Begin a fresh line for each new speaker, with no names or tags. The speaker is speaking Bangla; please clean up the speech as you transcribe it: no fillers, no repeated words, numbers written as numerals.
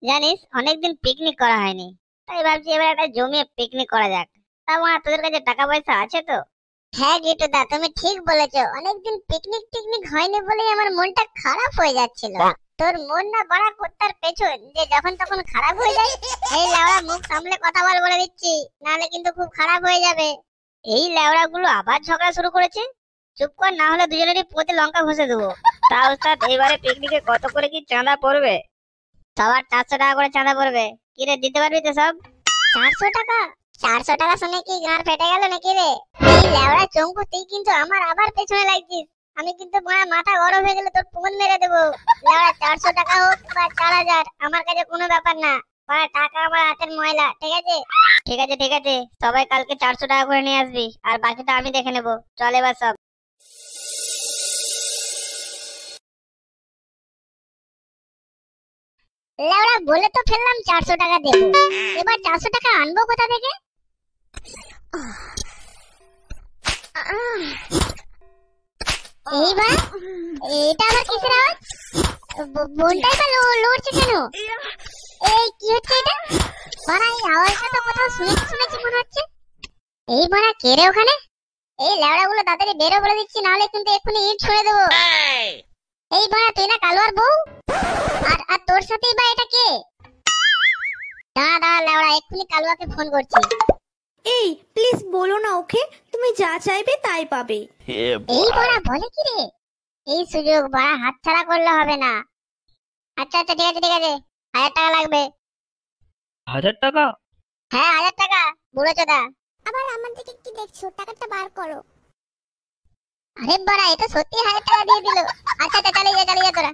জানিস অনেকদিন পিকনিক করা হয়নি, তাই ভাবছি এবার একটা জমিয়ে পিকনিক করা যাক। তা মানে তোদের কাছে টাকা পয়সা আছে তো? হ্যাঁ গিটুদা, তুমি ঠিক বলেছো, অনেকদিন পিকনিক টিকনিক হয়নি বলেই আমার মনটা খারাপ হয়ে যাচ্ছিল। তোর মন না বড়া কুত্তার পেছন যে যখন তখন খারাপ হয়ে যায়। এই লেওড়া, মুখ সামলে কথা বল বলে দিচ্ছি, নাহলে কিন্তু খুব খারাপ হয়ে যাবে। এই লেওড়া গুলো আবার ঝগড়া শুরু করেছে। চুপ কর, না হলে দুজনেরই পোতে লঙ্কা ঘষে দেবো। তা ওস্তাদ, এবারে পিকনিকে কত করে কি চাঁদা পড়বে? সবার 400 টাকা করে চাঁদা পড়বে। কি রে, দিতে পারবি তো সব? 400 টাকা? 400 টাকা শুনে কি গাঁর ফেটে গেল নাকি রে? এই লেওড়া চঙ্কু, তুই কিন্তু আমার আবার পেছনে লাগছিস। আমি কিন্তু মাথা গরম হয়ে গেলে তোর ফোন মেরে দেবো। লেওড়া, 400 টাকা হোক বা 4,000, আমার কাছে কোনো ব্যাপার না। টাকা আমার হাতের ময়লা, ঠিক আছে? ঠিক আছে ঠিক আছে, সবাই কালকে 400 টাকা করে নিয়ে আসবি, আর বাকিটা আমি দেখে নেবো। চল এবার সব। লেওড়া, বলে তো ফেললাম 400 টাকা দেবো, এবার 400 টাকা আনবো কোথা থেকে? এইবার এটা আবার কিসের আওয়াজ? বোনটাই বা লড়ছে কেন? এই কি হচ্ছে এটা? বাড়া, এই আওয়াজটা তো কোথাও শুনেছি শুনেছি মনে হচ্ছে। এই বাড়া, কে রে ওখানে? এই লেওড়া গুলো তাড়াতাড়ি বেরো বলে দিচ্ছি, নাহলে কিন্তু এক্ষুনি ইট ছুঁড়ে দেবো। এই বাড়া, তুই না কালুয়ার বউ? আর আর তোর সাথেই বা এটা কে? দাঁড়া দাঁড়া লেওড়া, এক্ষুনি কালুয়াকে ফোন করছি।
এই প্লিজ বলো না ওকে, তুমি যা চাইবে তাই পাবে।
এই বাড়া বলে কি রে? এই সুযোগ বাড়া হাতছাড়া করলে হবে না। আচ্ছা আচ্ছা, ঠিক আছে ঠিক আছে, 1,000 টাকা লাগবে।
1,000 টাকা?
হ্যাঁ, 1,000 টাকা। বুড়ো চোদা,
আবার আমার দিকে কি দেখছো? টাকাটা বার করো।
আরে বাড়া, এটা সত্যি 1,000 টাকা দিয়ে দিল। আচ্ছা আচ্ছা, চালিয়ে যা তোরা।